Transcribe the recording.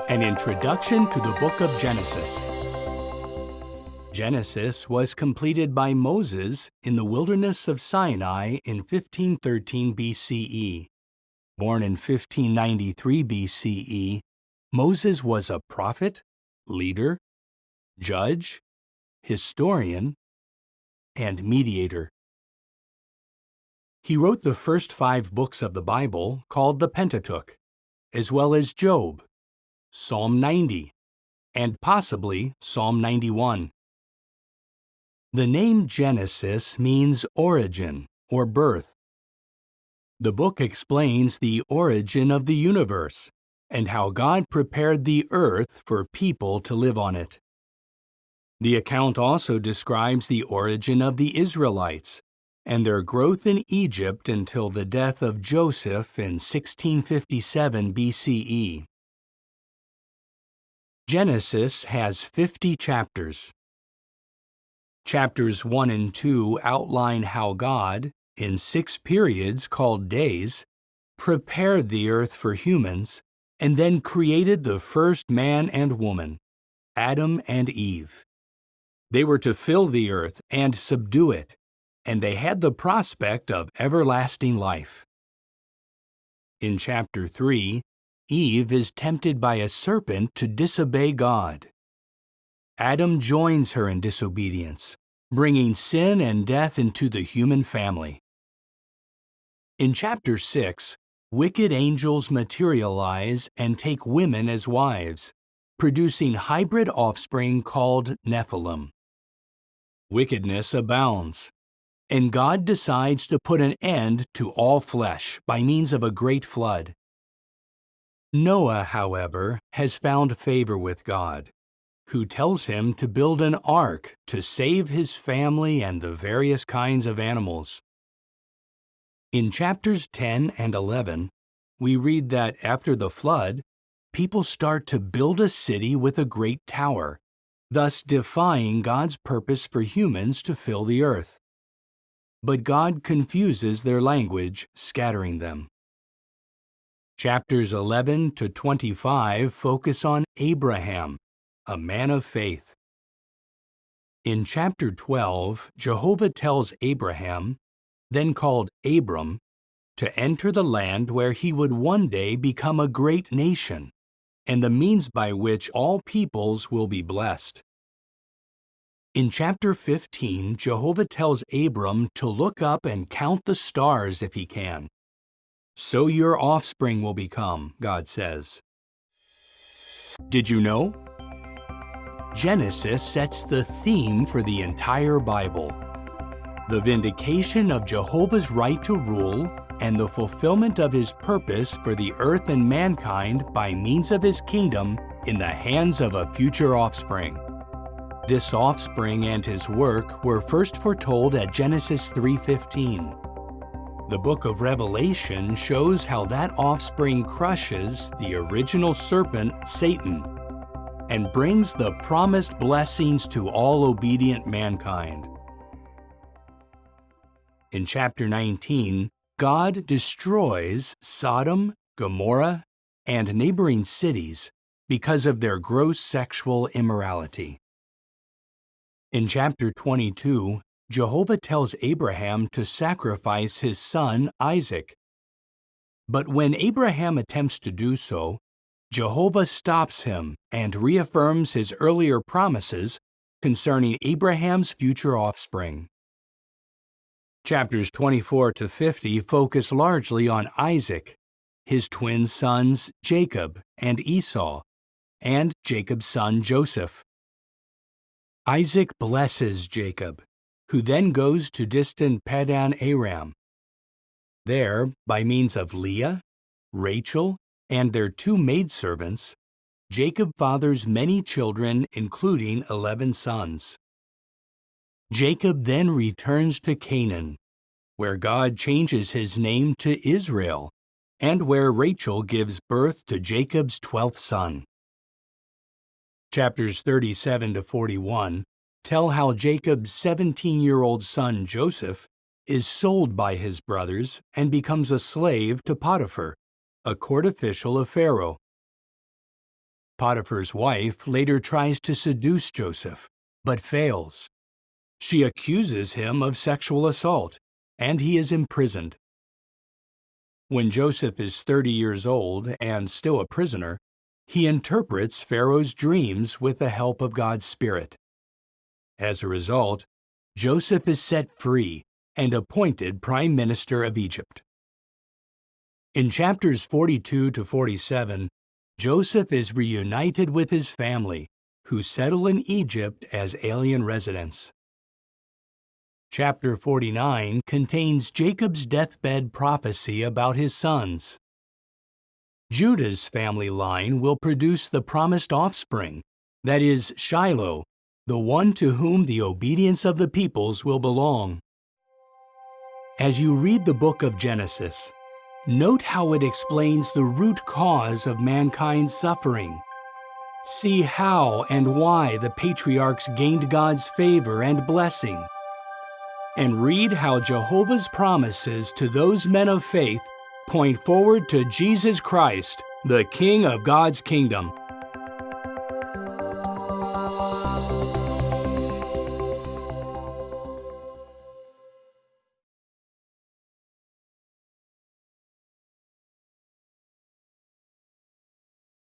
An Introduction to the Book of Genesis. Genesis was completed by Moses in the wilderness of Sinai in 1513 BCE. Born in 1593 BCE, Moses was a prophet, leader, judge, historian, and mediator. He wrote the first 5 books of the Bible, called the Pentateuch, as well as Job, Psalm 90, and possibly Psalm 91. The name Genesis means origin or birth. The book explains the origin of the universe and how God prepared the earth for people to live on it. The account also describes the origin of the Israelites and their growth in Egypt until the death of Joseph in 1657 BCE. Genesis has 50 chapters. Chapters 1 and 2 outline how God, in 6 periods called days, prepared the earth for humans and then created the first man and woman, Adam and Eve. They were to fill the earth and subdue it, and they had the prospect of everlasting life. In chapter 3, Eve is tempted by a serpent to disobey God. Adam joins her in disobedience, bringing sin and death into the human family. In chapter 6, wicked angels materialize and take women as wives, producing hybrid offspring called Nephilim. Wickedness abounds, and God decides to put an end to all flesh by means of a great flood. Noah, however, has found favor with God, who tells him to build an ark to save his family and the various kinds of animals. In chapters 10 and 11, we read that after the flood, people start to build a city with a great tower, thus defying God's purpose for humans to fill the earth. But God confuses their language, scattering them. Chapters 11 to 25 focus on Abraham, a man of faith. In chapter 12, Jehovah tells Abraham, then called Abram, to enter the land where he would one day become a great nation, and the means by which all peoples will be blessed. In chapter 15, Jehovah tells Abram to look up and count the stars if he can. So your offspring will become, God says. Did you know? Genesis sets the theme for the entire Bible: the vindication of Jehovah's right to rule and the fulfillment of his purpose for the earth and mankind by means of his kingdom in the hands of a future offspring. This offspring and his work were first foretold at Genesis 3:15. The book of Revelation shows how that offspring crushes the original serpent, Satan, and brings the promised blessings to all obedient mankind. In chapter 19, God destroys Sodom, Gomorrah, and neighboring cities because of their gross sexual immorality. In chapter 22, Jehovah tells Abraham to sacrifice his son Isaac. But when Abraham attempts to do so, Jehovah stops him and reaffirms his earlier promises concerning Abraham's future offspring. Chapters 24 to 50 focus largely on Isaac, his twin sons Jacob and Esau, and Jacob's son Joseph. Isaac blesses Jacob, who then goes to distant Padan Aram. There, by means of Leah, Rachel, and their 2 maidservants, Jacob fathers many children, including 11 sons. Jacob then returns to Canaan, where God changes his name to Israel, and where Rachel gives birth to Jacob's 12th son. Chapters 37 to 41 tell how Jacob's 17-year-old son Joseph is sold by his brothers and becomes a slave to Potiphar, a court official of Pharaoh. Potiphar's wife later tries to seduce Joseph, but fails. She accuses him of sexual assault, and he is imprisoned. When Joseph is 30 years old and still a prisoner, he interprets Pharaoh's dreams with the help of God's Spirit. As a result, Joseph is set free and appointed Prime Minister of Egypt. In chapters 42 to 47, Joseph is reunited with his family, who settle in Egypt as alien residents. Chapter 49 contains Jacob's deathbed prophecy about his sons. Judah's family line will produce the promised offspring, that is, Shiloh, the one to whom the obedience of the peoples will belong. As you read the book of Genesis, note how it explains the root cause of mankind's suffering. See how and why the patriarchs gained God's favor and blessing. And read how Jehovah's promises to those men of faith point forward to Jesus Christ, the King of God's kingdom.